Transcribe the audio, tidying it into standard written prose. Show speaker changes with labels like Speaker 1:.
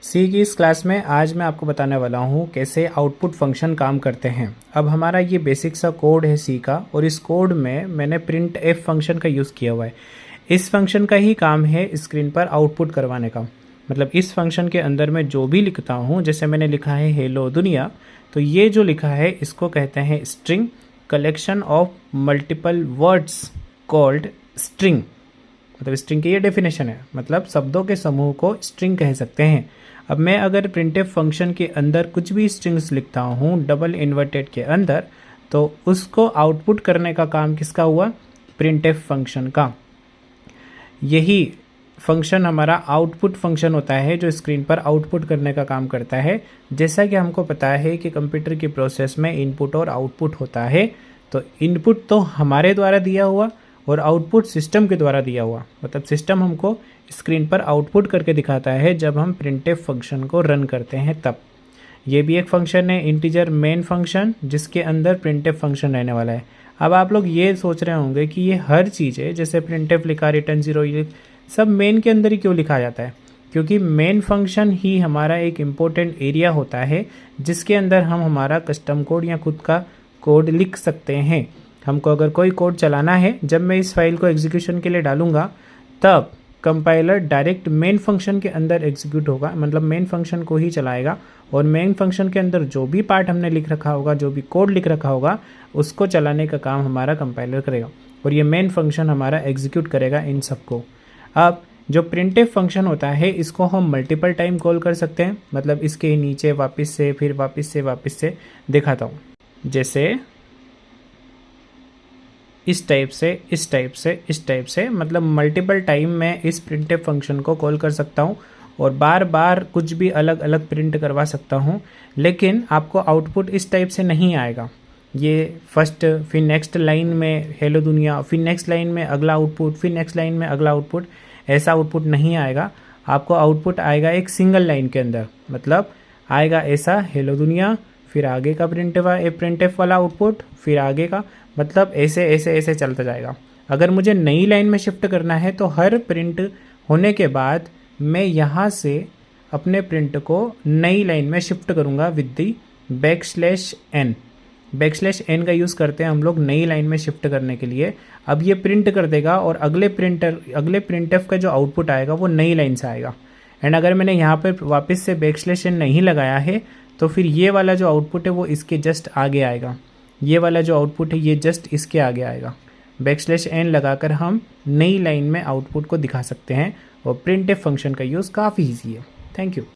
Speaker 1: सी की इस क्लास में आज मैं आपको बताने वाला हूँ कैसे आउटपुट फंक्शन काम करते हैं। अब हमारा ये बेसिक सा कोड है सी का, और इस कोड में मैंने प्रिंट एफ फंक्शन का यूज़ किया हुआ है। इस फंक्शन का ही काम है स्क्रीन पर आउटपुट करवाने का। मतलब इस फंक्शन के अंदर मैं जो भी लिखता हूँ, जैसे मैंने लिखा है हेलो दुनिया, तो ये जो लिखा है इसको कहते हैं string, collection of multiple words called string. मतलब स्ट्रिंग की ये डेफिनेशन है, मतलब शब्दों के समूह को स्ट्रिंग कह सकते हैं। अब मैं अगर प्रिंटफ फंक्शन के अंदर कुछ भी स्ट्रिंग्स लिखता हूँ डबल इन्वर्टेड के अंदर, तो उसको आउटपुट करने का काम किसका हुआ? प्रिंटफ फंक्शन का। यही फंक्शन हमारा आउटपुट फंक्शन होता है जो स्क्रीन पर आउटपुट करने का काम करता है। जैसा कि हमको पता है कि कंप्यूटर की प्रोसेस में इनपुट और आउटपुट होता है, तो इनपुट तो हमारे द्वारा दिया हुआ और आउटपुट सिस्टम के द्वारा दिया हुआ। मतलब सिस्टम हमको स्क्रीन पर आउटपुट करके दिखाता है जब हम प्रिंटफ फंक्शन को रन करते हैं तब। ये भी एक फंक्शन है इंटीजर मेन फंक्शन, जिसके अंदर प्रिंटफ फंक्शन रहने वाला है। अब आप लोग ये सोच रहे होंगे कि ये हर चीज़ है, जैसे प्रिंटफ लिखा, रिटर्न 0, ये सब मेन के अंदर ही क्यों लिखा जाता है? क्योंकि मेन फंक्शन ही हमारा एक इम्पोर्टेंट एरिया होता है जिसके अंदर हम हमारा कस्टम कोड या खुद का कोड लिख सकते हैं। हमको अगर कोई कोड चलाना है, जब मैं इस फाइल को एग्जीक्यूशन के लिए डालूंगा तब कंपाइलर डायरेक्ट मेन फंक्शन के अंदर एग्जीक्यूट होगा, मतलब मेन फंक्शन को ही चलाएगा, और मेन फंक्शन के अंदर जो भी पार्ट हमने लिख रखा होगा, जो भी कोड लिख रखा होगा, उसको चलाने का काम हमारा कंपाइलर करेगा, और ये मेन फंक्शन हमारा एग्जीक्यूट करेगा इन सबको। अब जो प्रिंटफ फंक्शन होता है इसको हम मल्टीपल टाइम कॉल कर सकते हैं। मतलब इसके नीचे वापस से, फिर वापस से दिखाता हूँ। जैसे इस टाइप से, मतलब मल्टीपल टाइम मैं इस प्रिंटफ फंक्शन को कॉल कर सकता हूँ और बार बार कुछ भी अलग अलग प्रिंट करवा सकता हूँ। लेकिन आपको आउटपुट इस टाइप से नहीं आएगा। ये फर्स्ट, फिर नेक्स्ट लाइन में हेलो दुनिया, फिर नेक्स्ट लाइन में अगला आउटपुट, फिर नेक्स्ट लाइन में अगला आउटपुट, ऐसा आउटपुट नहीं आएगा। आपको आउटपुट आएगा एक सिंगल लाइन के अंदर। मतलब आएगा ऐसा हेलो दुनिया, फिर आगे का प्रिंटफ वाला आउटपुट, फिर आगे का, मतलब ऐसे चलता जाएगा। अगर मुझे नई लाइन में शिफ्ट करना है तो हर प्रिंट होने के बाद मैं यहाँ से अपने प्रिंट को नई लाइन में शिफ्ट करूँगा विद दी \n। \n का यूज़ करते हैं हम लोग नई लाइन में शिफ्ट करने के लिए। अब ये प्रिंट कर देगा और अगले प्रिंटफ का जो आउटपुट आएगा वो नई लाइन से आएगा। एंड अगर मैंने यहाँ पर वापस से \n नहीं लगाया है तो फिर ये वाला जो आउटपुट है वो इसके जस्ट आगे आएगा। ये वाला जो आउटपुट है ये जस्ट इसके आगे आएगा। \n लगाकर हम नई लाइन में आउटपुट को दिखा सकते हैं, और प्रिंटफ फंक्शन का यूज़ काफ़ी ईजी है। Thank you.